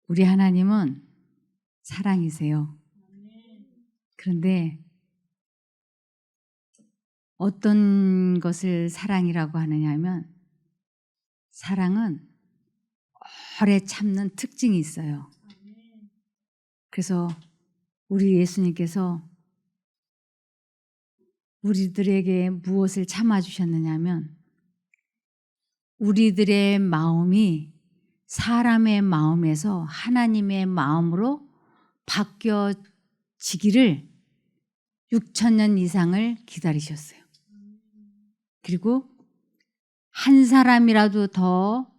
우리 하나님은 사랑이세요. 그런데 어떤 것을 사랑이라고 하느냐 하면 사랑은 오래 참는 특징이 있어요. 그래서 우리 예수님께서 우리들에게 무엇을 참아주셨느냐 하면 우리들의 마음이 사람의 마음에서 하나님의 마음으로 바뀌어지기를 6,000년 이상을 기다리셨어요. 그리고 한 사람이라도 더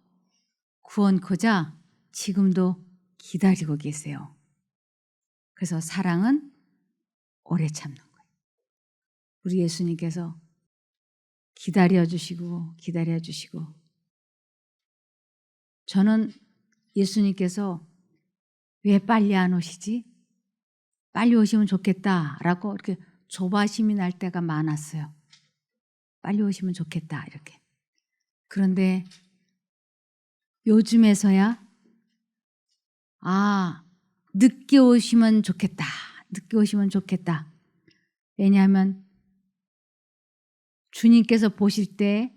구원코자 지금도 기다리고 계세요. 그래서 사랑은 오래 참는 거예요. 우리 예수님께서 기다려주시고 저는 예수님께서 왜 빨리 안 오시지? 빨리 오시면 좋겠다라고 이렇게 조바심이 날 때가 많았어요. 빨리 오시면 좋겠다 이렇게. 그런데 요즘에서야 늦게 오시면 좋겠다. 늦게 오시면 좋겠다. 왜냐하면 주님께서 보실 때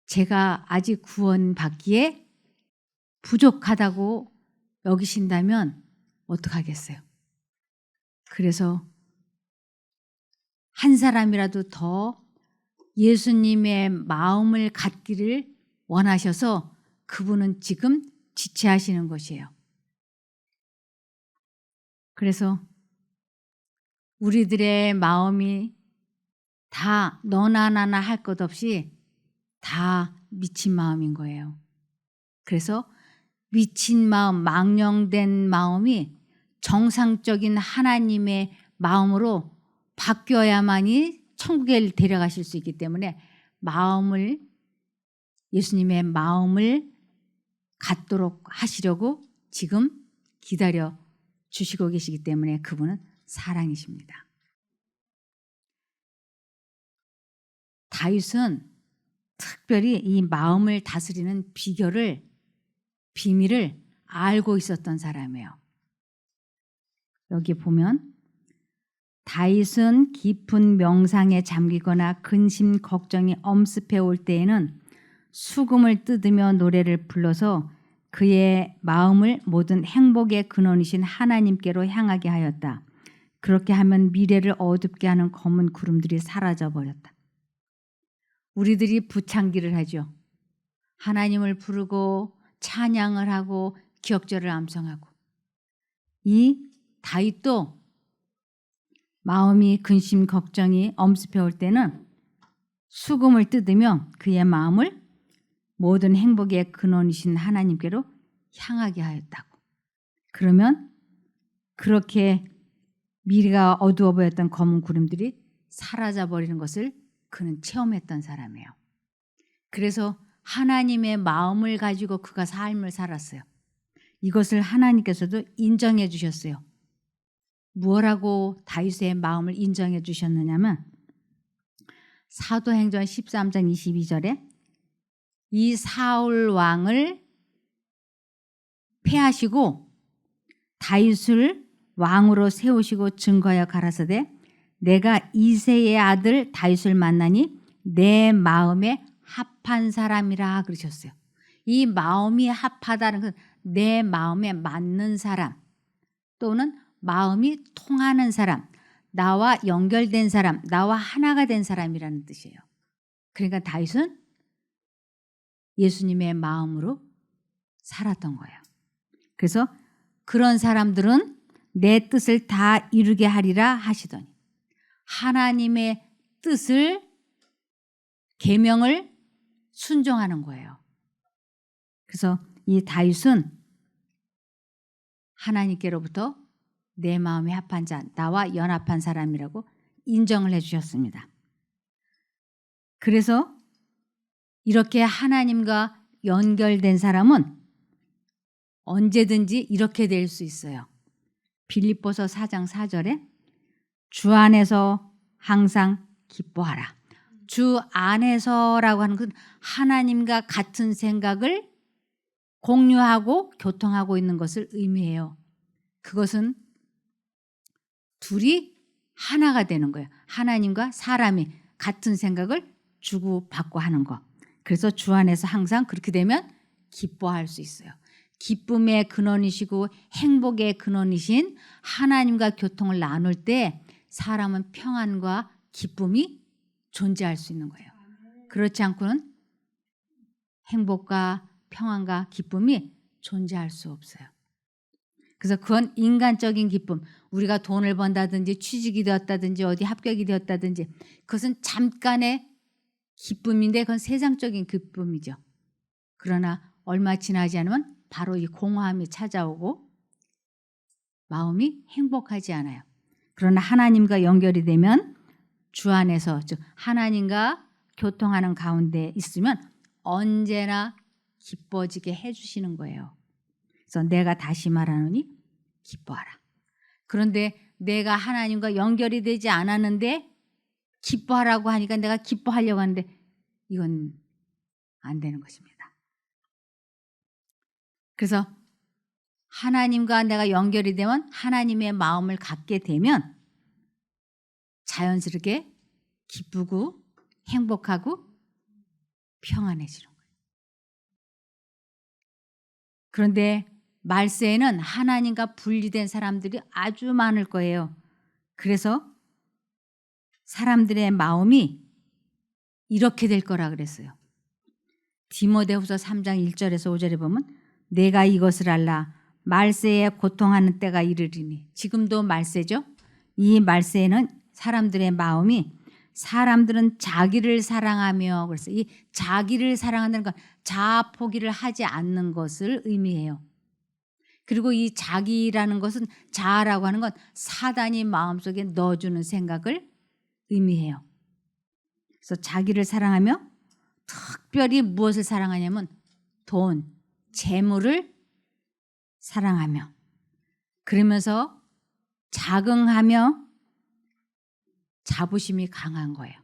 제가 아직 구원받기에 부족하다고 여기신다면 어떡하겠어요? 그래서 한 사람이라도 더 예수님의 마음을 갖기를 원하셔서 그분은 지금 지체하시는 것이에요. 그래서 우리들의 마음이 다 너나 나나 할 것 없이 다 미친 마음인 거예요. 그래서 미친 마음, 망령된 마음이 정상적인 하나님의 마음으로 바뀌어야만이 천국에 데려가실 수 있기 때문에 예수님의 마음을 갖도록 하시려고 지금 기다려 주시고 계시기 때문에 그분은 사랑이십니다. 다윗은 특별히 이 마음을 다스리는 비밀을 알고 있었던 사람이에요. 여기 보면 다윗은 깊은 명상에 잠기거나 근심 걱정이 엄습해 올 때에는 수금을 뜯으며 노래를 불러서 그의 마음을 모든 행복의 근원이신 하나님께로 향하게 하였다. 그렇게 하면 미래를 어둡게 하는 검은 구름들이 사라져 버렸다. 우리들이 부창기를 하죠. 하나님을 부르고 찬양을 하고 기억절을 암송하고. 이 다윗도 마음이 근심 걱정이 엄습해 올 때는 수금을 뜯으며 그의 마음을 모든 행복의 근원이신 하나님께로 향하게 하였다고. 그러면 그렇게 미래가 어두워 보였던 검은 구름들이 사라져 버리는 것을 그는 체험했던 사람이에요. 그래서 하나님의 마음을 가지고 그가 삶을 살았어요. 이것을 하나님께서도 인정해 주셨어요. 무엇라고 다윗의 마음을 인정해 주셨느냐면 사도행전 13장 22절에 이 사울 왕을 패하시고 다윗을 왕으로 세우시고 증거하여 가라사대 내가 이새의 아들 다윗을 만나니 내 마음에 합한 사람이라 그러셨어요. 이 마음이 합하다는 것은 내 마음에 맞는 사람 또는 마음이 통하는 사람, 나와 연결된 사람, 나와 하나가 된 사람이라는 뜻이에요. 그러니까 다윗은 예수님의 마음으로 살았던 거예요. 그래서 그런 사람들은 내 뜻을 다 이루게 하리라 하시더니 하나님의 뜻을 계명을 순종하는 거예요. 그래서 이 다윗은 하나님께로부터 내 마음에 합한 자, 나와 연합한 사람이라고 인정을 해주셨습니다. 그래서 이렇게 하나님과 연결된 사람은 언제든지 이렇게 될 수 있어요. 빌립보서 4장 4절에 주 안에서 항상 기뻐하라. 주 안에서라고 하는 건 하나님과 같은 생각을 공유하고 교통하고 있는 것을 의미해요. 그것은 둘이 하나가 되는 거예요. 하나님과 사람이 같은 생각을 주고받고 하는 거. 그래서 주 안에서 항상 그렇게 되면 기뻐할 수 있어요. 기쁨의 근원이시고 행복의 근원이신 하나님과 교통을 나눌 때 사람은 평안과 기쁨이 존재할 수 있는 거예요. 그렇지 않고는 행복과 평안과 기쁨이 존재할 수 없어요. 그래서 그건 인간적인 기쁨, 우리가 돈을 번다든지 취직이 되었다든지 어디 합격이 되었다든지 그것은 잠깐의 기쁨인데 그건 세상적인 기쁨이죠. 그러나 얼마 지나지 않으면 바로 이 공허함이 찾아오고 마음이 행복하지 않아요. 그러나 하나님과 연결이 되면 주 안에서, 즉 하나님과 교통하는 가운데 있으면 언제나 기뻐지게 해주시는 거예요. 그래서 내가 다시 말하노니 기뻐하라. 그런데 내가 하나님과 연결이 되지 않았는데 기뻐하라고 하니까 내가 기뻐하려고 하는데 이건 안 되는 것입니다. 그래서 하나님과 내가 연결이 되면 하나님의 마음을 갖게 되면 자연스럽게 기쁘고 행복하고 평안해지는 거예요. 그런데 말세에는 하나님과 분리된 사람들이 아주 많을 거예요. 그래서 사람들의 마음이 이렇게 될 거라 그랬어요. 디모데후서 3장 1절에서 5절에 보면 내가 이것을 알라 말세에 고통하는 때가 이르리니, 지금도 말세죠. 이 말세에는 사람들의 마음이, 사람들은 자기를 사랑하며, 그래서 이 자기를 사랑한다는 건 자아 포기를 하지 않는 것을 의미해요. 그리고 이 자기라는 것은, 자아라고 하는 건 사단이 마음속에 넣어주는 생각을 의미해요. 그래서 자기를 사랑하며 특별히 무엇을 사랑하냐면 돈, 재물을 사랑하며, 그러면서 자긍하며 자부심이 강한 거예요.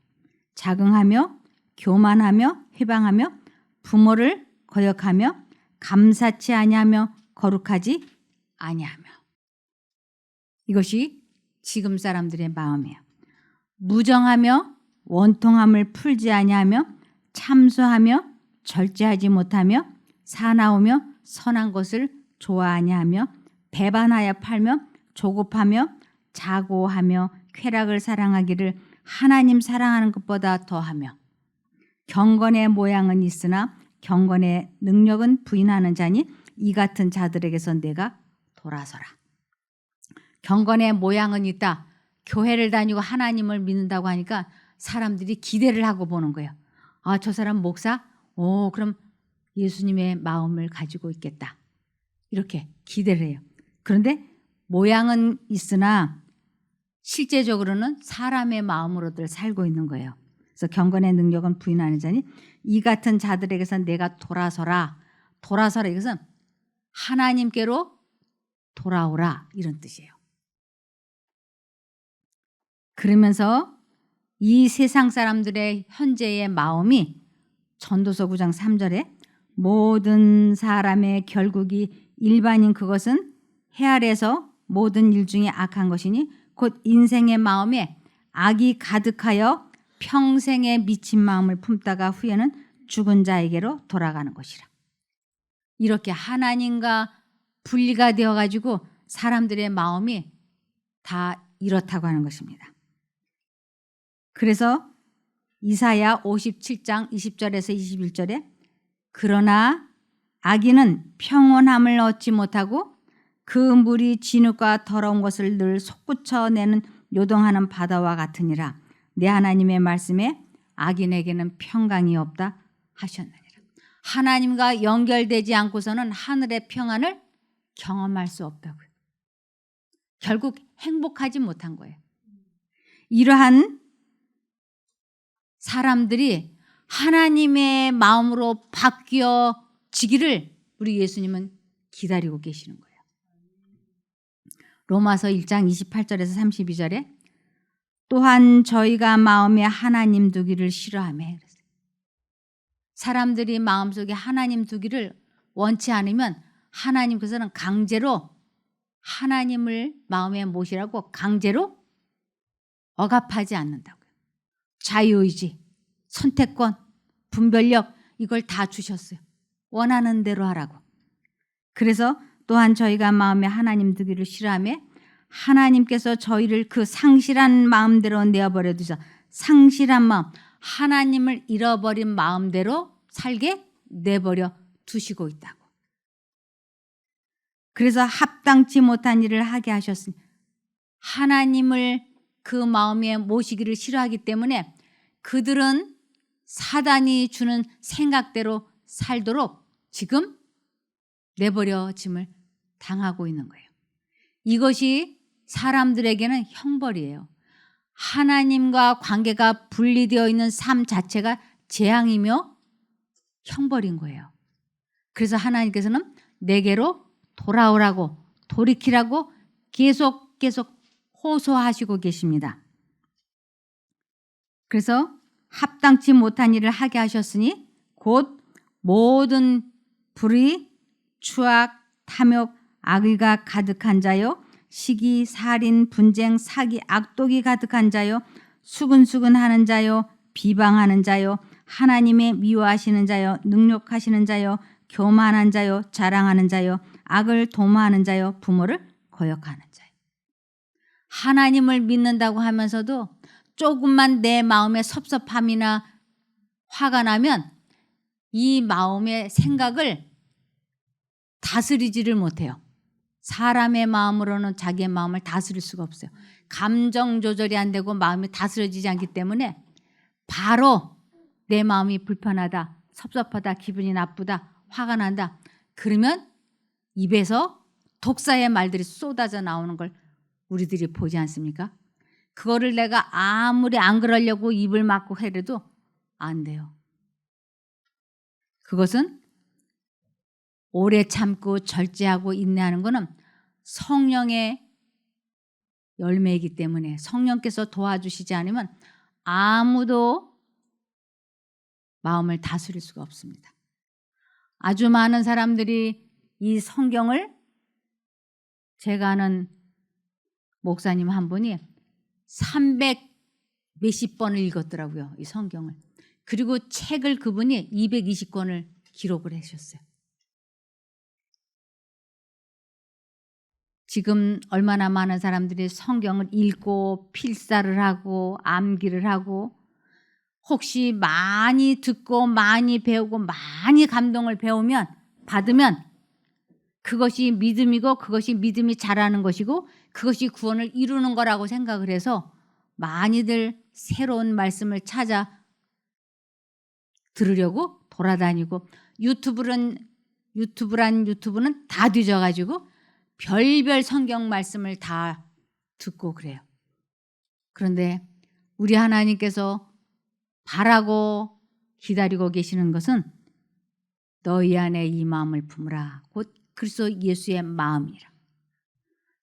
자긍하며 교만하며 회방하며 부모를 거역하며 감사치 아니하며 거룩하지 아니하며. 이것이 지금 사람들의 마음이에요. 무정하며 원통함을 풀지 아니하며 참소하며 절제하지 못하며 사나우며 선한 것을 좋아하냐 하며 배반하여 팔며 조급하며 자고하며 쾌락을 사랑하기를 하나님 사랑하는 것보다 더하며 경건의 모양은 있으나 경건의 능력은 부인하는 자니 이 같은 자들에게서 내가 돌아서라. 경건의 모양은 있다. 교회를 다니고 하나님을 믿는다고 하니까 사람들이 기대를 하고 보는 거예요. 아, 저 사람 목사? 그럼 예수님의 마음을 가지고 있겠다. 이렇게 기대를 해요. 그런데 모양은 있으나 실제적으로는 사람의 마음으로들 살고 있는 거예요. 그래서 경건의 능력은 부인하는 자니 이 같은 자들에게서 내가 돌아서라. 돌아서라, 이것은 하나님께로 돌아오라, 이런 뜻이에요. 그러면서 이 세상 사람들의 현재의 마음이 전도서 9장 3절에 모든 사람의 결국이 일반인 그것은 해 아래서 모든 일 중에 악한 것이니 곧 인생의 마음에 악이 가득하여 평생의 미친 마음을 품다가 후에는 죽은 자에게로 돌아가는 것이라. 이렇게 하나님과 분리가 되어가지고 사람들의 마음이 다 이렇다고 하는 것입니다. 그래서 이사야 57장 20절에서 21절에 그러나 악인은 평온함을 얻지 못하고 그 물이 진흙과 더러운 것을 늘 솟구쳐내는 요동하는 바다와 같으니라. 내 하나님의 말씀에 악인에게는 평강이 없다 하셨느니라. 하나님과 연결되지 않고서는 하늘의 평안을 경험할 수 없다고요. 결국 행복하지 못한 거예요. 이러한 사람들이 하나님의 마음으로 바뀌어지기를 우리 예수님은 기다리고 계시는 거예요. 로마서 1장 28절에서 32절에 또한 저희가 마음에 하나님 두기를 싫어하며, 사람들이 마음속에 하나님 두기를 원치 않으면 하나님께서는 강제로 하나님을 마음에 모시라고 강제로 억압하지 않는다고요. 자유의지, 선택권, 분별력 이걸 다 주셨어요. 원하는 대로 하라고. 그래서 또한 저희가 마음에 하나님 두기를 싫어하며 하나님께서 저희를 그 상실한 마음대로 내어버려 두셔. 상실한 마음, 하나님을 잃어버린 마음대로 살게 내버려 두시고 있다고. 그래서 합당치 못한 일을 하게 하셨으니 하나님을 그 마음에 모시기를 싫어하기 때문에 그들은 사단이 주는 생각대로 살도록 지금 내버려짐을 당하고 있는 거예요. 이것이 사람들에게는 형벌이에요. 하나님과 관계가 분리되어 있는 삶 자체가 재앙이며 형벌인 거예요. 그래서 하나님께서는 내게로 돌아오라고 돌이키라고 계속 호소하시고 계십니다. 그래서 합당치 못한 일을 하게 하셨으니 곧 모든 불의, 추악, 탐욕, 악의가 가득한 자요, 시기, 살인, 분쟁, 사기, 악독이 가득한 자요, 수근수근하는 자요, 비방하는 자요, 하나님의 미워하시는 자요, 능욕하시는 자요, 교만한 자요, 자랑하는 자요, 악을 도모하는 자요, 부모를 거역하는 자요. 하나님을 믿는다고 하면서도 조금만 내 마음에 섭섭함이나 화가 나면 이 마음의 생각을 다스리지를 못해요. 사람의 마음으로는 자기의 마음을 다스릴 수가 없어요. 감정 조절이 안 되고 마음이 다스려지지 않기 때문에 바로 내 마음이 불편하다, 섭섭하다, 기분이 나쁘다, 화가 난다. 그러면 입에서 독사의 말들이 쏟아져 나오는 걸 우리들이 보지 않습니까? 그거를 내가 아무리 안 그러려고 입을 막고 해도 안 돼요. 그것은 오래 참고 절제하고 인내하는 것은 성령의 열매이기 때문에 성령께서 도와주시지 않으면 아무도 마음을 다스릴 수가 없습니다. 아주 많은 사람들이 이 성경을, 제가 아는 목사님 한 분이 300 몇십 번을 읽었더라고요. 이 성경을. 그리고 책을 그분이 220권을 기록을 하셨어요. 지금 얼마나 많은 사람들이 성경을 읽고 필사를 하고 암기를 하고 혹시 많이 듣고 많이 배우고 많이 감동을 받으면 그것이 믿음이고 그것이 믿음이 자라는 것이고 그것이 구원을 이루는 거라고 생각을 해서 많이들 새로운 말씀을 찾아 들으려고 돌아다니고 유튜브는 다 뒤져가지고 별별 성경 말씀을 다 듣고 그래요. 그런데 우리 하나님께서 바라고 기다리고 계시는 것은 너희 안에 이 마음을 품으라. 곧 그리스도 예수의 마음이라.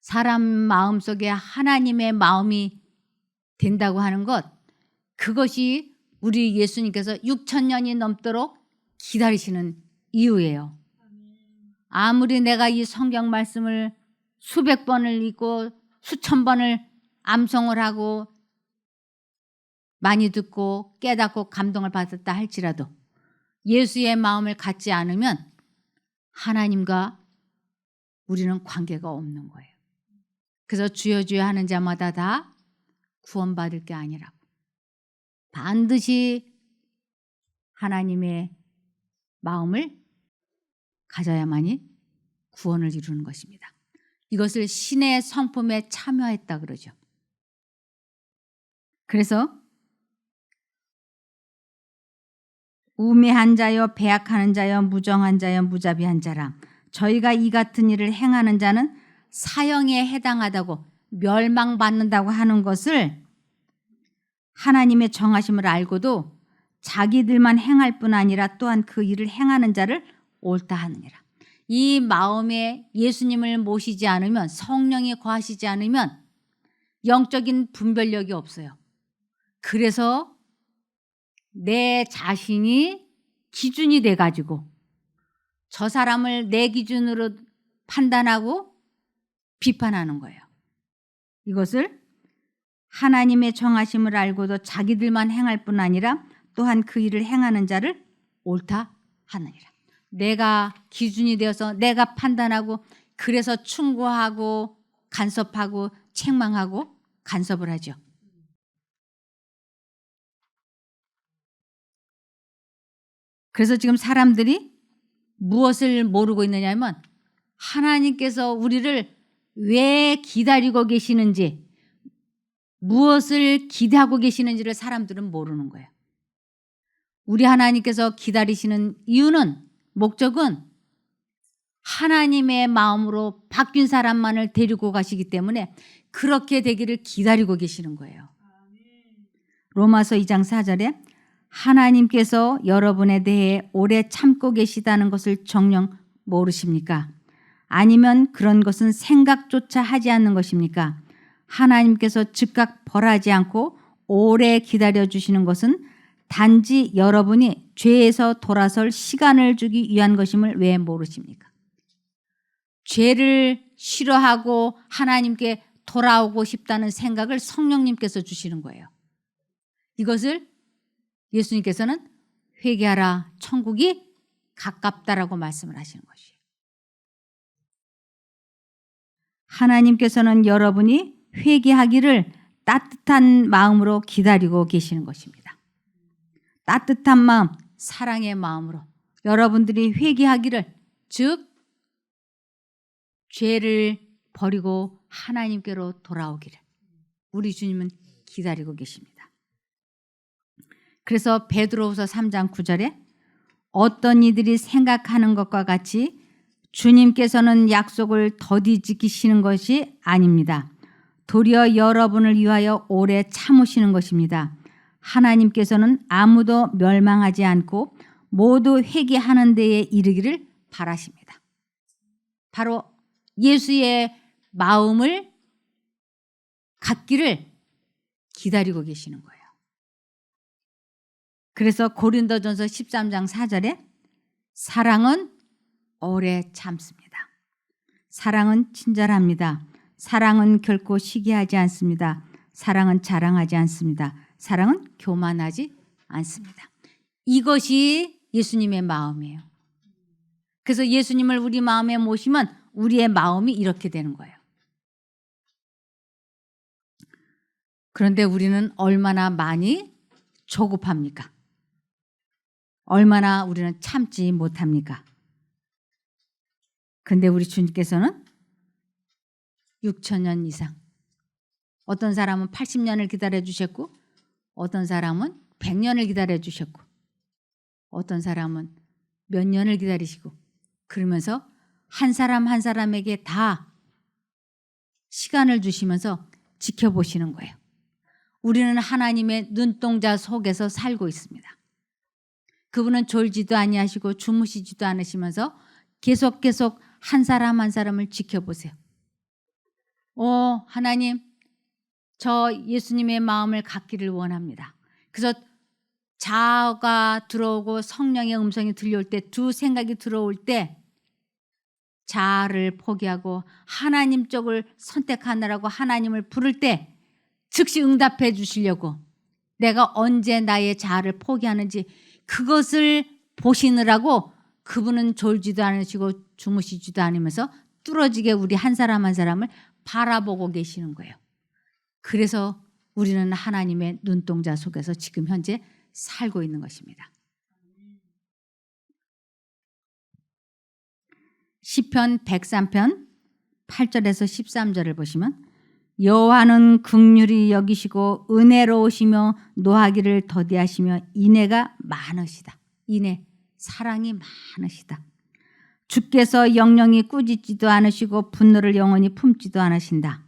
사람 마음속에 하나님의 마음이 된다고 하는 것, 그것이 우리 예수님께서 6,000년이 넘도록 기다리시는 이유예요. 아무리 내가 이 성경 말씀을 수백 번을 읽고 수천 번을 암송을 하고 많이 듣고 깨닫고 감동을 받았다 할지라도 예수의 마음을 갖지 않으면 하나님과 우리는 관계가 없는 거예요. 그래서 주여 주여 하는 자마다 다 구원받을 게 아니라고. 반드시 하나님의 마음을 가져야만이 구원을 이루는 것입니다. 이것을 신의 성품에 참여했다 그러죠. 그래서 우매한 자여, 배악하는 자여, 무정한 자여, 무자비한 자라. 저희가 이 같은 일을 행하는 자는 사형에 해당하다고 멸망받는다고 하는 것을 하나님의 정하심을 알고도 자기들만 행할 뿐 아니라 또한 그 일을 행하는 자를 옳다 하느니라. 이 마음에 예수님을 모시지 않으면, 성령이 거하시지 않으면 영적인 분별력이 없어요. 그래서 내 자신이 기준이 돼가지고 저 사람을 내 기준으로 판단하고 비판하는 거예요. 이것을 하나님의 정하심을 알고도 자기들만 행할 뿐 아니라 또한 그 일을 행하는 자를 옳다 하느니라. 내가 기준이 되어서 내가 판단하고 그래서 충고하고 간섭하고 책망하고 간섭을 하죠. 그래서 지금 사람들이 무엇을 모르고 있느냐면 하나님께서 우리를 왜 기다리고 계시는지, 무엇을 기대하고 계시는지를 사람들은 모르는 거예요. 우리 하나님께서 기다리시는 이유는, 목적은 하나님의 마음으로 바뀐 사람만을 데리고 가시기 때문에 그렇게 되기를 기다리고 계시는 거예요. 로마서 2장 4절에 하나님께서 여러분에 대해 오래 참고 계시다는 것을 정녕 모르십니까? 아니면 그런 것은 생각조차 하지 않는 것입니까? 하나님께서 즉각 벌하지 않고 오래 기다려주시는 것은 단지 여러분이 죄에서 돌아설 시간을 주기 위한 것임을 왜 모르십니까? 죄를 싫어하고 하나님께 돌아오고 싶다는 생각을 성령님께서 주시는 거예요. 이것을 예수님께서는 회개하라, 천국이 가깝다라고 말씀을 하시는 것이에요. 하나님께서는 여러분이 회개하기를 따뜻한 마음으로 기다리고 계시는 것입니다. 따뜻한 마음, 사랑의 마음으로 여러분들이 회개하기를, 즉 죄를 버리고 하나님께로 돌아오기를 우리 주님은 기다리고 계십니다. 그래서 베드로후서 3장 9절에 어떤 이들이 생각하는 것과 같이 주님께서는 약속을 더디 지키시는 것이 아닙니다. 도리어 여러분을 위하여 오래 참으시는 것입니다. 하나님께서는 아무도 멸망하지 않고 모두 회개하는 데에 이르기를 바라십니다. 바로 예수의 마음을 갖기를 기다리고 계시는 거예요. 그래서 고린도전서 13장 4절에 사랑은 오래 참습니다. 사랑은 친절합니다. 사랑은 결코 시기하지 않습니다. 사랑은 자랑하지 않습니다. 사랑은 교만하지 않습니다. 이것이 예수님의 마음이에요. 그래서 예수님을 우리 마음에 모시면 우리의 마음이 이렇게 되는 거예요. 그런데 우리는 얼마나 많이 조급합니까? 얼마나 우리는 참지 못합니까? 그런데 우리 주님께서는 6,000년 이상, 어떤 사람은 80년을 기다려 주셨고 어떤 사람은 100년을 기다려 주셨고 어떤 사람은 몇 년을 기다리시고, 그러면서 한 사람 한 사람에게 다 시간을 주시면서 지켜보시는 거예요. 우리는 하나님의 눈동자 속에서 살고 있습니다. 그분은 졸지도 아니하시고 주무시지도 않으시면서 계속 한 사람 한 사람을 지켜보세요. 하나님, 저 예수님의 마음을 갖기를 원합니다. 그래서 자아가 들어오고 성령의 음성이 들려올 때, 두 생각이 들어올 때 자아를 포기하고 하나님 쪽을 선택하느라고 하나님을 부를 때 즉시 응답해 주시려고, 내가 언제 나의 자아를 포기하는지 그것을 보시느라고 그분은 졸지도 않으시고 주무시지도 않으면서 뚫어지게 우리 한 사람 한 사람을 바라보고 계시는 거예요. 그래서 우리는 하나님의 눈동자 속에서 지금 현재 살고 있는 것입니다. 시편 103편 8절에서 13절을 보시면 여호와는 긍휼히 여기시고 은혜로우시며 노하기를 더디하시며 인애가 많으시다. 인애, 사랑이 많으시다. 주께서 영영이 꾸짖지도 않으시고 분노를 영원히 품지도 않으신다.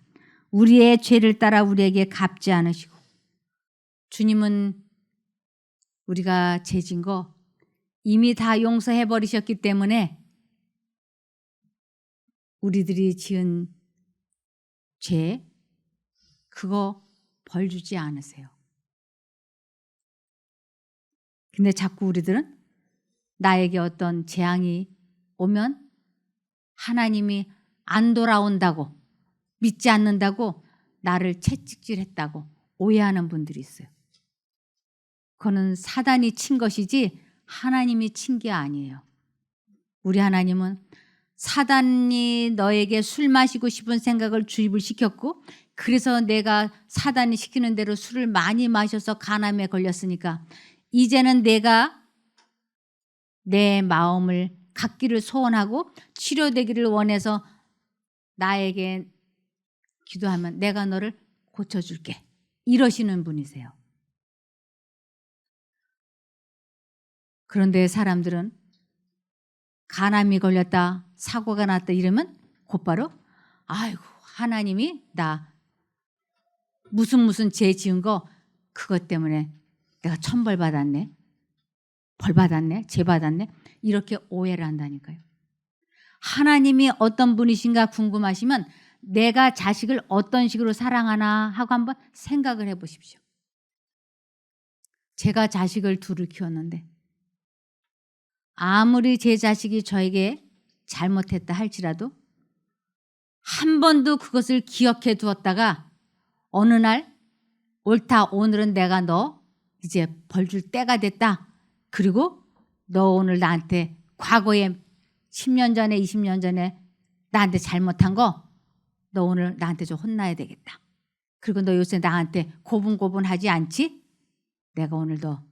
우리의 죄를 따라 우리에게 갚지 않으시고, 주님은 우리가 죄진 거 이미 다 용서해 버리셨기 때문에 우리들이 지은 죄 그거 벌 주지 않으세요. 근데 자꾸 우리들은 나에게 어떤 재앙이 오면 하나님이 안 돌아온다고, 믿지 않는다고 나를 채찍질했다고 오해하는 분들이 있어요. 그거는 사단이 친 것이지 하나님이 친 게 아니에요. 우리 하나님은 사단이 너에게 술 마시고 싶은 생각을 주입을 시켰고, 그래서 내가 사단이 시키는 대로 술을 많이 마셔서 간암에 걸렸으니까 이제는 내가 내 마음을 갖기를 소원하고 치료되기를 원해서 나에게 기도하면 내가 너를 고쳐줄게, 이러시는 분이세요. 그런데 사람들은 간암이 걸렸다, 사고가 났다 이러면 곧바로 아이고 하나님이 나 무슨 죄 지은 거 그것 때문에 내가 천벌 받았네, 벌 받았네, 죄 받았네, 이렇게 오해를 한다니까요. 하나님이 어떤 분이신가 궁금하시면 내가 자식을 어떤 식으로 사랑하나 하고 한번 생각을 해보십시오. 제가 자식을 둘을 키웠는데 아무리 제 자식이 저에게 잘못했다 할지라도 한 번도 그것을 기억해 두었다가 어느 날 옳다, 오늘은 내가 너 이제 벌 줄 때가 됐다, 그리고 너 오늘 나한테 과거에 10년 전에 20년 전에 나한테 잘못한 거 너 오늘 나한테 좀 혼나야 되겠다, 그리고 너 요새 나한테 고분고분하지 않지? 내가 오늘 너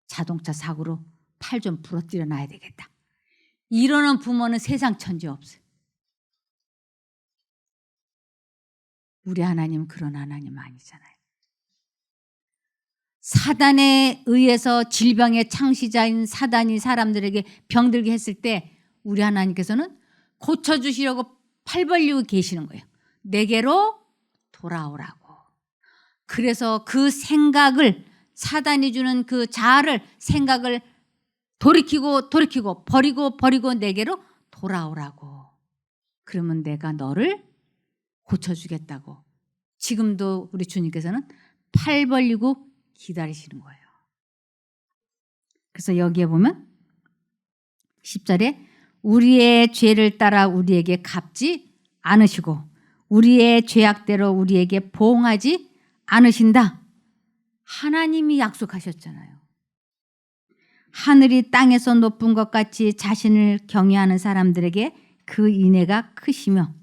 자동차 사고로 팔 좀 부러뜨려 놔야 되겠다, 이러는 부모는 세상 천지 없어요. 우리 하나님은 그런 하나님 아니잖아요. 사단에 의해서 질병의 창시자인 사단이 사람들에게 병들게 했을 때 우리 하나님께서는 고쳐주시려고 팔 벌리고 계시는 거예요. 내게로 돌아오라고. 그래서 그 생각을, 사단이 주는 그 자아를, 생각을 돌이키고 버리고 내게로 돌아오라고. 그러면 내가 너를 고쳐주겠다고. 지금도 우리 주님께서는 팔 벌리고 기다리시는 거예요. 그래서 여기에 보면 10절에 우리의 죄를 따라 우리에게 갚지 않으시고 우리의 죄악대로 우리에게 보응하지 않으신다. 하나님이 약속하셨잖아요. 하늘이 땅에서 높은 것 같이 자신을 경외하는 사람들에게 그 인애가 크시며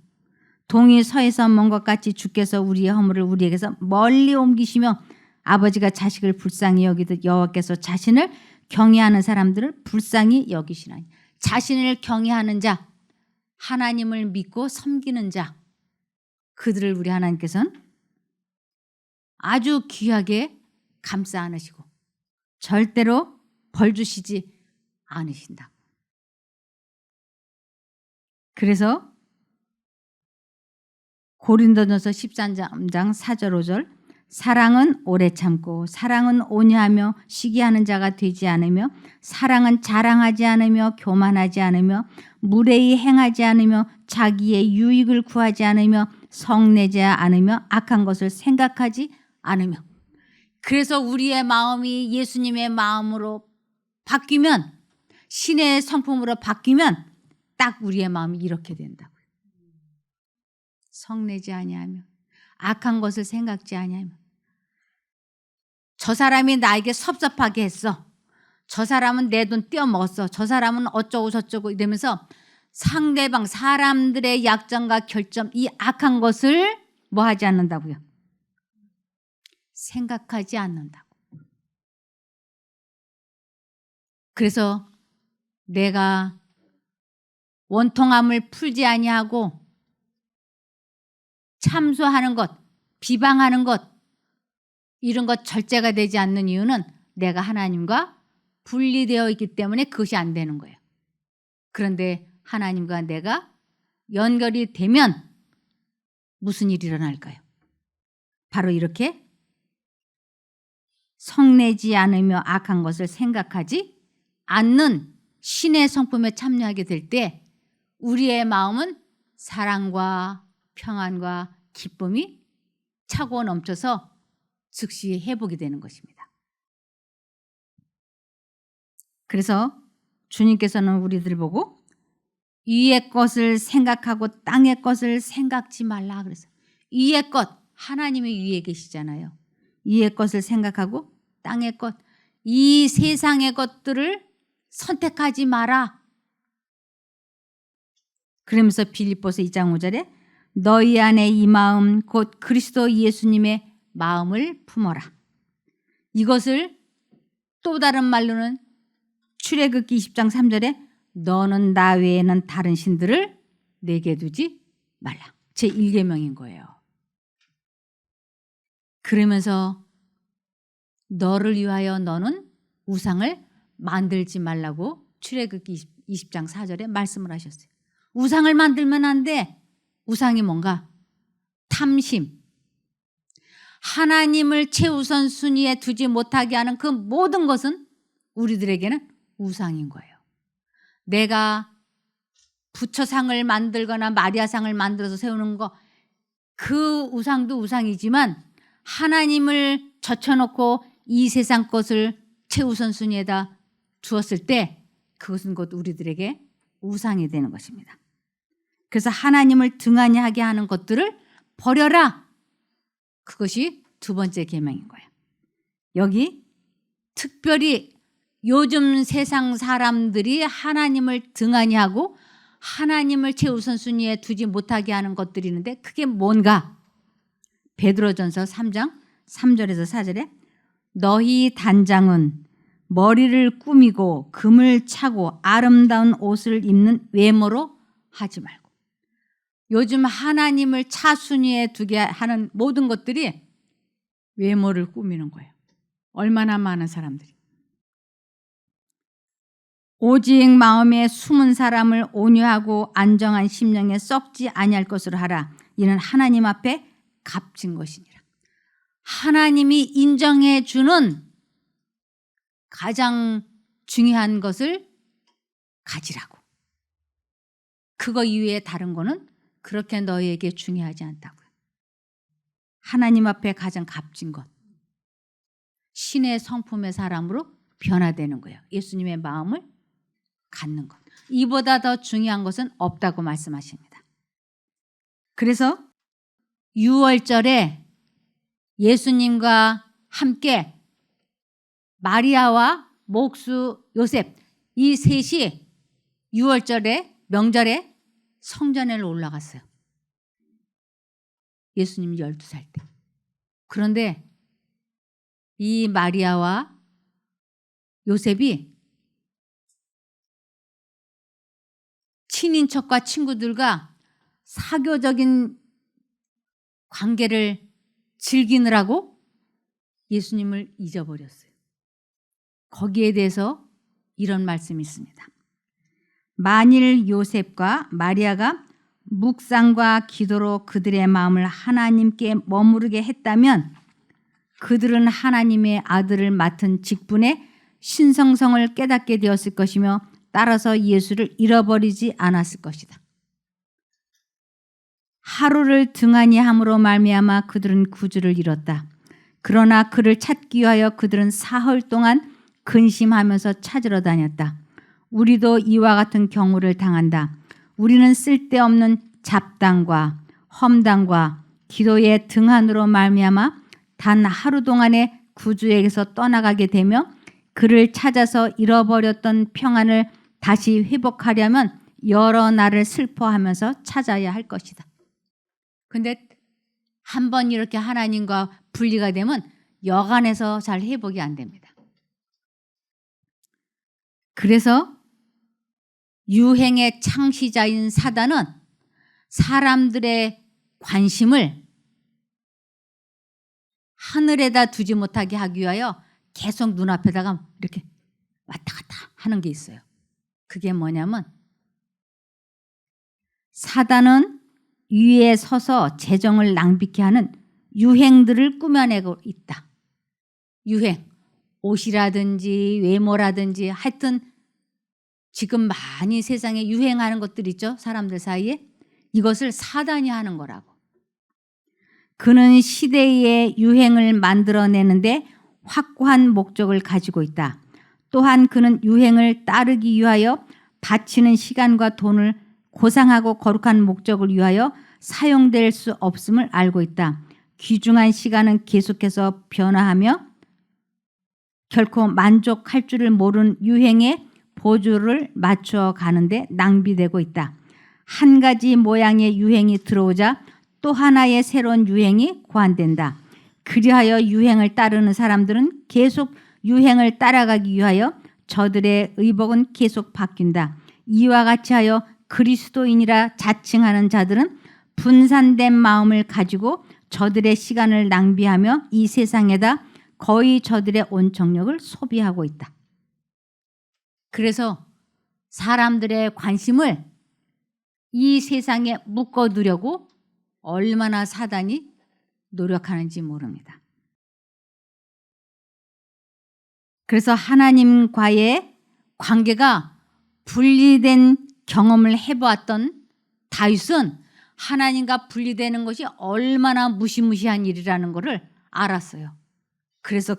동이 서에서 먼 것 같이 주께서 우리의 허물을 우리에게서 멀리 옮기시며 아버지가 자식을 불쌍히 여기듯 여호와께서 자신을 경외하는 사람들을 불쌍히 여기시나니. 자신을 경외하는 자, 하나님을 믿고 섬기는 자, 그들을 우리 하나님께서는 아주 귀하게 감싸 안으시고 절대로 벌 주시지 않으신다. 그래서 고린도전서 13장 4절 5절 사랑은 오래 참고 사랑은 온유하며 시기하는 자가 되지 않으며 사랑은 자랑하지 않으며 교만하지 않으며 무례히 행하지 않으며 자기의 유익을 구하지 않으며 성내지 않으며 악한 것을 생각하지 않으며. 그래서 우리의 마음이 예수님의 마음으로 바뀌면, 신의 성품으로 바뀌면 딱 우리의 마음이 이렇게 된다고요. 성내지 아니하며 악한 것을 생각지 아니하며. 저 사람이 나에게 섭섭하게 했어, 저 사람은 내 돈 떼어먹었어, 저 사람은 어쩌고 저쩌고 이러면서 상대방 사람들의 약점과 결점, 이 악한 것을 뭐 하지 않는다고요? 생각하지 않는다고. 그래서 내가 원통함을 풀지 아니하고 참소하는 것, 비방하는 것, 이런 것 절제가 되지 않는 이유는 내가 하나님과 분리되어 있기 때문에 그것이 안 되는 거예요. 그런데 하나님과 내가 연결이 되면 무슨 일이 일어날까요? 바로 이렇게 성내지 않으며 악한 것을 생각하지 않는 신의 성품에 참여하게 될 때 우리의 마음은 사랑과 평안과 기쁨이 차고 넘쳐서 즉시 회복이 되는 것입니다. 그래서 주님께서는 우리들 보고 위의 것을 생각하고 땅의 것을 생각지 말라 그랬어요. 위의 것, 하나님이 위에 계시잖아요. 위의 것을 생각하고 땅의 것, 이 세상의 것들을 선택하지 마라. 그러면서 빌립보서 2장 5절에 너희 안에 이 마음 곧 그리스도 예수님의 마음을 품어라. 이것을 또 다른 말로는 출애굽기 20장 3절에 너는 나 외에는 다른 신들을 내게 두지 말라. 제 1계명인 거예요. 그러면서 너를 위하여 너는 우상을 만들지 말라고 출애굽기 20장 4절에 말씀을 하셨어요. 우상을 만들면 안 돼. 우상이 뭔가? 탐심. 하나님을 최우선 순위에 두지 못하게 하는 그 모든 것은 우리들에게는 우상인 거예요. 내가 부처상을 만들거나 마리아상을 만들어서 세우는 거, 그 우상도 우상이지만 하나님을 젖혀놓고 이 세상 것을 최우선 순위에다 두었을 때 그것은 곧 우리들에게 우상이 되는 것입니다. 그래서 하나님을 등한히 하게 하는 것들을 버려라. 그것이 두 번째 계명인 거예요. 여기 특별히 요즘 세상 사람들이 하나님을 등한히 하고 하나님을 최우선 순위에 두지 못하게 하는 것들이 있는데 그게 뭔가? 베드로전서 3장 3절에서 4절에 너희 단장은 머리를 꾸미고 금을 차고 아름다운 옷을 입는 외모로 하지 말고. 요즘 하나님을 차순위에 두게 하는 모든 것들이 외모를 꾸미는 거예요. 얼마나 많은 사람들이. 오직 마음에 숨은 사람을 온유하고 안정한 심령에 썩지 아니할 것으로 하라. 이는 하나님 앞에 값진 것이니라. 하나님이 인정해 주는 가장 중요한 것을 가지라고. 그거 이외에 다른 거는 그렇게 너희에게 중요하지 않다고요. 하나님 앞에 가장 값진 것. 신의 성품의 사람으로 변화되는 거예요. 예수님의 마음을 갖는 것. 이보다 더 중요한 것은 없다고 말씀하십니다. 그래서 유월절에 예수님과 함께 마리아와 목수 요셉 이 셋이 유월절에 명절에 성전에 올라갔어요. 예수님 12살 때. 그런데 이 마리아와 요셉이 친인척과 친구들과 사교적인 관계를 즐기느라고 예수님을 잊어버렸어요. 거기에 대해서 이런 말씀이 있습니다. 만일 요셉과 마리아가 묵상과 기도로 그들의 마음을 하나님께 머무르게 했다면 그들은 하나님의 아들을 맡은 직분의 신성성을 깨닫게 되었을 것이며 따라서 예수를 잃어버리지 않았을 것이다. 하루를 등한히 함으로 말미암아 그들은 구주를 잃었다. 그러나 그를 찾기 위하여 그들은 사흘 동안 근심하면서 찾으러 다녔다. 우리도 이와 같은 경우를 당한다. 우리는 쓸데없는 잡담과 험담과 기도의 등한으로 말미암아 단 하루 동안에 구주에게서 떠나가게 되며 그를 찾아서 잃어버렸던 평안을 다시 회복하려면 여러 날을 슬퍼하면서 찾아야 할 것이다. 근데 한번 이렇게 하나님과 분리가 되면 여간해서 잘 회복이 안 됩니다. 그래서 유행의 창시자인 사단은 사람들의 관심을 하늘에다 두지 못하게 하기 위하여 계속 눈앞에다가 이렇게 왔다 갔다 하는 게 있어요. 그게 뭐냐면 사단은 위에 서서 재정을 낭비케 하는 유행들을 꾸며내고 있다. 유행, 옷이라든지 외모라든지 하여튼 지금 많이 세상에 유행하는 것들 있죠. 사람들 사이에. 이것을 사단이 하는 거라고. 그는 시대의 유행을 만들어내는데 확고한 목적을 가지고 있다. 또한 그는 유행을 따르기 위하여 바치는 시간과 돈을 고상하고 거룩한 목적을 위하여 사용될 수 없음을 알고 있다. 귀중한 시간은 계속해서 변화하며 결코 만족할 줄을 모르는 유행에 보조를 맞춰 가는데 낭비되고 있다. 한 가지 모양의 유행이 들어오자 또 하나의 새로운 유행이 고안된다. 그리하여 유행을 따르는 사람들은 계속 유행을 따라가기 위하여 저들의 의복은 계속 바뀐다. 이와 같이 하여 그리스도인이라 자칭하는 자들은 분산된 마음을 가지고 저들의 시간을 낭비하며 이 세상에다 거의 저들의 온정력을 소비하고 있다. 그래서 사람들의 관심을 이 세상에 묶어두려고 얼마나 사단이 노력하는지 모릅니다. 그래서 하나님과의 관계가 분리된 경험을 해보았던 다윗은 하나님과 분리되는 것이 얼마나 무시무시한 일이라는 것을 알았어요. 그래서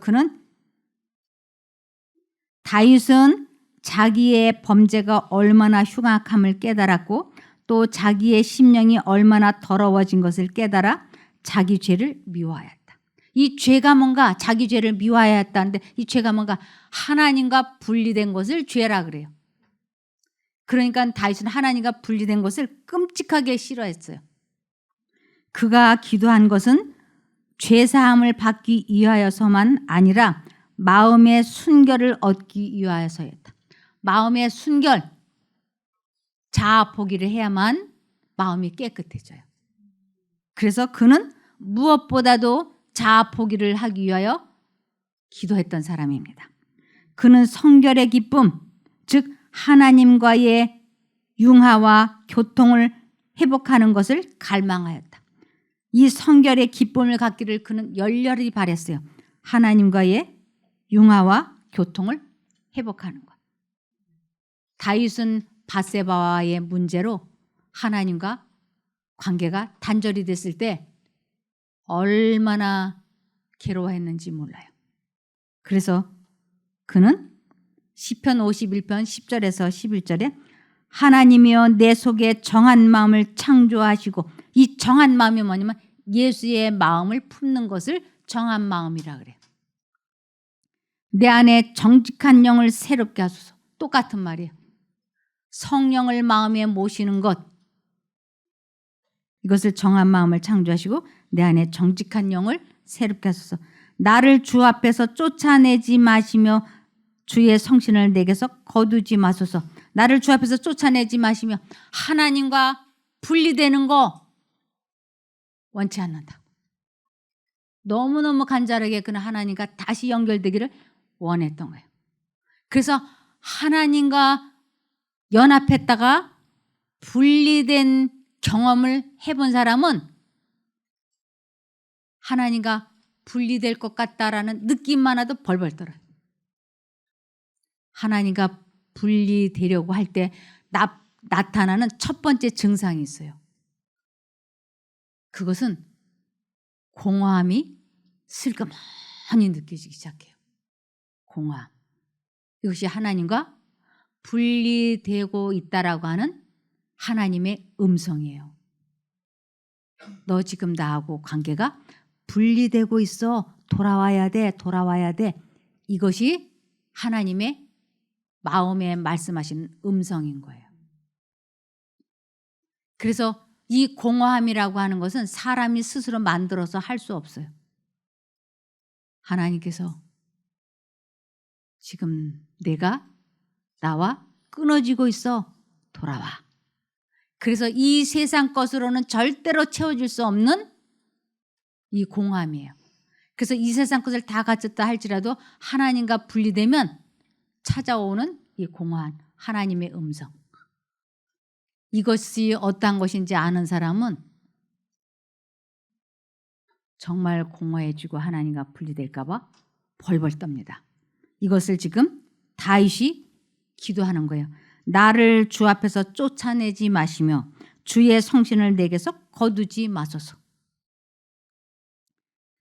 다윗은 자기의 범죄가 얼마나 흉악함을 깨달았고 또 자기의 심령이 얼마나 더러워진 것을 깨달아 자기 죄를 미워하였다. 이 죄가 뭔가 자기 죄를 미워하였다는데 이 죄가 뭔가 하나님과 분리된 것을 죄라 그래요. 그러니까 다윗은 하나님과 분리된 것을 끔찍하게 싫어했어요. 그가 기도한 것은 죄사함을 받기 위하여서만 아니라 마음의 순결을 얻기 위하여서였다. 마음의 순결, 자아 포기를 해야만 마음이 깨끗해져요. 그래서 그는 무엇보다도 자아 포기를 하기 위하여 기도했던 사람입니다. 그는 성결의 기쁨, 즉 하나님과의 융화와 교통을 회복하는 것을 갈망하였다. 이 성결의 기쁨을 갖기를 그는 열렬히 바랬어요. 하나님과의 융화와 교통을 회복하는 것. 다윗은 밧세바와의 문제로 하나님과 관계가 단절이 됐을 때 얼마나 괴로워했는지 몰라요. 그래서 그는 시편 51편 10절에서 11절에 하나님이여 내 속에 정한 마음을 창조하시고, 이 정한 마음이 뭐냐면 예수의 마음을 품는 것을 정한 마음이라 그래요. 내 안에 정직한 영을 새롭게 하소서. 똑같은 말이에요. 성령을 마음에 모시는 것, 이것을 정한 마음을 창조하시고 내 안에 정직한 영을 새롭게 하소서. 나를 주 앞에서 쫓아내지 마시며 주의 성신을 내게서 거두지 마소서. 나를 주 앞에서 쫓아내지 마시며 하나님과 분리되는 거 원치 않는다. 너무너무 간절하게 그는 하나님과 다시 연결되기를 원했던 거예요. 그래서 하나님과 연합했다가 분리된 경험을 해본 사람은 하나님과 분리될 것 같다라는 느낌만 해도 벌벌 떨어요. 하나님과 분리되려고 할 때 나타나는 첫 번째 증상이 있어요. 그것은 공허함이 슬그머니 느껴지기 시작해요. 공허함. 이것이 하나님과 분리되고 있다라고 하는 하나님의 음성이에요. 너 지금 나하고 관계가 분리되고 있어. 돌아와야 돼. 돌아와야 돼. 이것이 하나님의 마음에 말씀하시는 음성인 거예요. 그래서 이 공허함이라고 하는 것은 사람이 스스로 만들어서 할 수 없어요. 하나님께서 지금 내가 나와 끊어지고 있어. 돌아와. 그래서 이 세상 것으로는 절대로 채워질 수 없는 이 공허함이에요. 그래서 이 세상 것을 다 갖췄다 할지라도 하나님과 분리되면 찾아오는 이 공허한 하나님의 음성. 이것이 어떠한 것인지 아는 사람은 정말 공허해지고 하나님과 분리될까 봐 벌벌 떱니다. 이것을 지금 다윗이 기도하는 거예요. 나를 주 앞에서 쫓아내지 마시며 주의 성신을 내게서 거두지 마소서.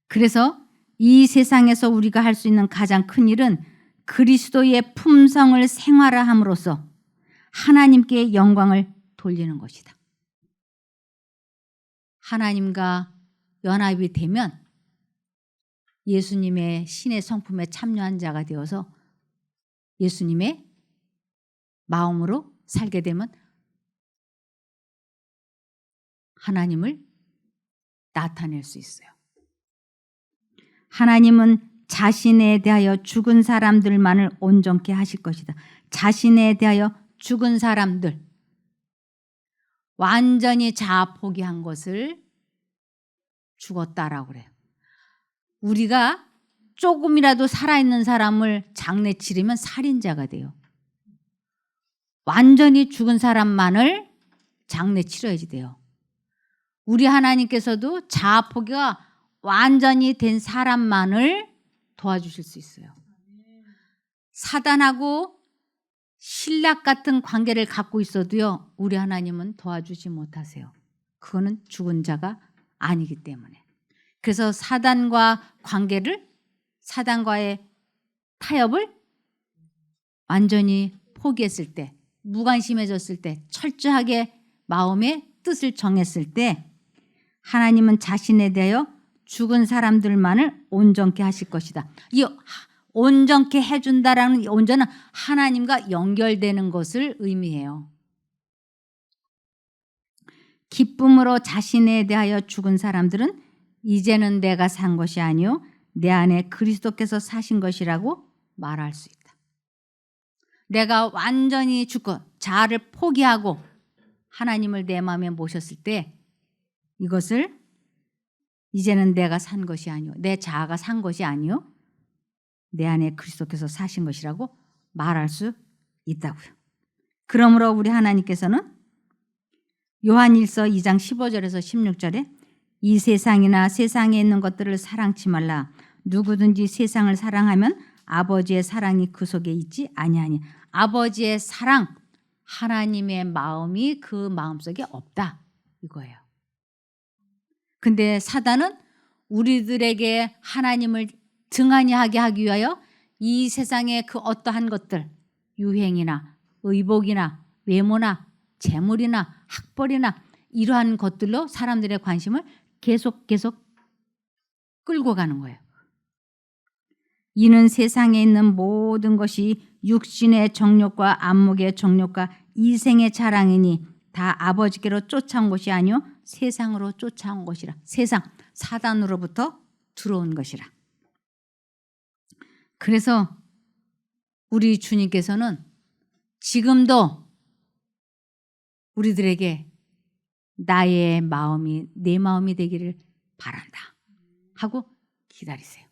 그래서 이 세상에서 우리가 할 수 있는 가장 큰 일은 그리스도의 품성을 생활함으로써 하나님께 영광을 돌리는 것이다. 하나님과 연합이 되면 예수님의 신의 성품에 참여한 자가 되어서 예수님의 마음으로 살게 되면 하나님을 나타낼 수 있어요. 하나님은 자신에 대하여 죽은 사람들만을 온전케 하실 것이다. 자신에 대하여 죽은 사람들, 완전히 자아 포기한 것을 죽었다라고 그래요. 우리가 조금이라도 살아있는 사람을 장례 치르면 살인자가 돼요. 완전히 죽은 사람만을 장례 치러야지 돼요. 우리 하나님께서도 자아 포기가 완전히 된 사람만을 도와주실 수 있어요. 사단하고 신락 같은 관계를 갖고 있어도요, 우리 하나님은 도와주지 못하세요. 그거는 죽은 자가 아니기 때문에. 그래서 사단과 관계를, 사단과의 타협을 완전히 포기했을 때, 무관심해졌을 때, 철저하게 마음의 뜻을 정했을 때 하나님은 자신에 대하여 죽은 사람들만을 온전케 하실 것이다. 이 온전케 해준다라는 온전은 하나님과 연결되는 것을 의미해요. 기쁨으로 자신에 대하여 죽은 사람들은 이제는 내가 산 것이 아니요 내 안에 그리스도께서 사신 것이라고 말할 수 있다. 내가 완전히 죽고 자아를 포기하고 하나님을 내 마음에 모셨을 때 이것을 이제는 내가 산 것이 아니요 내 자아가 산 것이 아니요 내 안에 그리스도께서 사신 것이라고 말할 수 있다고요. 그러므로 우리 하나님께서는 요한일서 2장 15절에서 16절에 이 세상이나 세상에 있는 것들을 사랑치 말라. 누구든지 세상을 사랑하면 아버지의 사랑이 그 속에 있지 아니하니. 아버지의 사랑, 하나님의 마음이 그 마음속에 없다 이거예요. 근데 사단은 우리들에게 하나님을 등한히 하게 하기 위하여 이 세상의 그 어떠한 것들, 유행이나 의복이나 외모나 재물이나 학벌이나 이러한 것들로 사람들의 관심을 계속 끌고 가는 거예요. 이는 세상에 있는 모든 것이 육신의 정욕과 안목의 정욕과 이생의 자랑이니 다 아버지께로 쫓아온 것이 아니요 세상으로 쫓아온 것이라. 세상, 사단으로부터 들어온 것이라. 그래서 우리 주님께서는 지금도 우리들에게 나의 마음이 내 마음이 되기를 바란다 하고 기다리세요.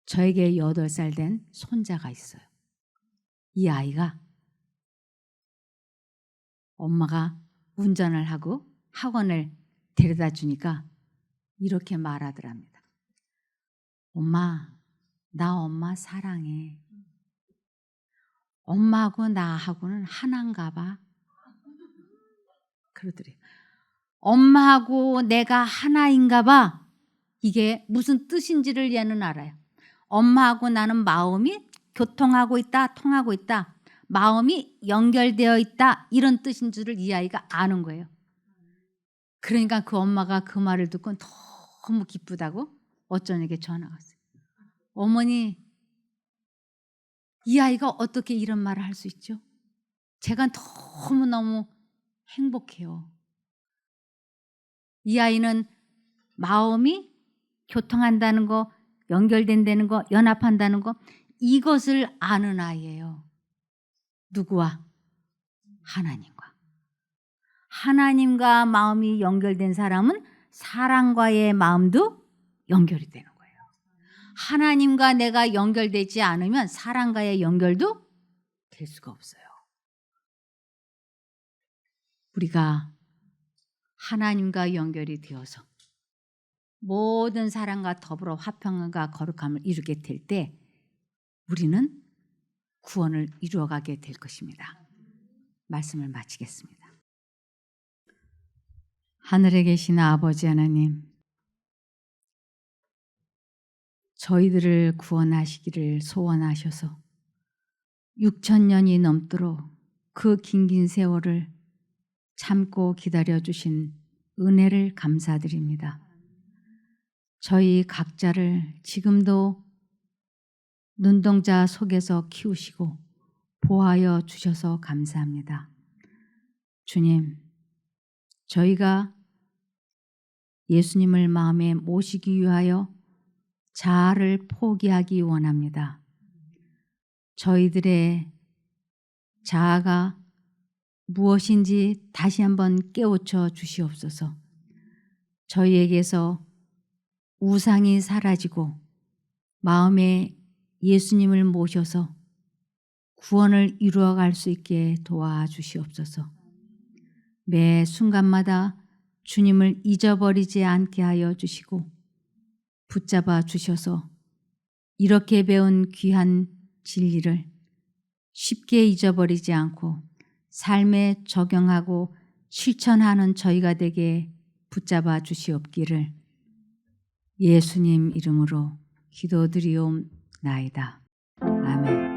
저에게 8살 된 손자가 있어요. 이 아이가 엄마가 운전을 하고 학원을 데려다 주니까 이렇게 말하더랍니다. 엄마, 나 엄마 사랑해. 엄마하고 나하고는 하나인가 봐. 그러더래요. 엄마하고 내가 하나인가 봐. 이게 무슨 뜻인지를 얘는 알아요. 엄마하고 나는 마음이 교통하고 있다, 통하고 있다. 마음이 연결되어 있다. 이런 뜻인 줄을 이 아이가 아는 거예요. 그러니까 그 엄마가 그 말을 듣고 너무 기쁘다고 어쩌냐게 전화가 왔어요. 어머니, 이 아이가 어떻게 이런 말을 할 수 있죠? 제가 너무너무 행복해요. 이 아이는 마음이 교통한다는 거, 연결된다는 거, 연합한다는 거 이것을 아는 아이예요. 누구와? 하나님과. 하나님과 마음이 연결된 사람은 사랑과의 마음도 연결이 되는 거예요. 하나님과 내가 연결되지 않으면 사랑과의 연결도 될 수가 없어요. 우리가 하나님과 연결이 되어서 모든 사람과 더불어 화평과 거룩함을 이루게 될 때 우리는 구원을 이루어가게 될 것입니다. 말씀을 마치겠습니다. 하늘에 계신 아버지 하나님, 저희들을 구원하시기를 소원하셔서 6,000년이 넘도록 그 긴긴 세월을 참고 기다려주신 은혜를 감사드립니다. 저희 각자를 지금도 눈동자 속에서 키우시고 보호하여 주셔서 감사합니다. 주님, 저희가 예수님을 마음에 모시기 위하여 자아를 포기하기 원합니다. 저희들의 자아가 무엇인지 다시 한번 깨우쳐 주시옵소서. 저희에게서 우상이 사라지고 마음에 예수님을 모셔서 구원을 이루어갈 수 있게 도와주시옵소서. 매 순간마다 주님을 잊어버리지 않게 하여 주시고 붙잡아 주셔서 이렇게 배운 귀한 진리를 쉽게 잊어버리지 않고 삶에 적용하고 실천하는 저희가 되게 붙잡아 주시옵기를 예수님 이름으로 기도드리옵나이다. 아멘.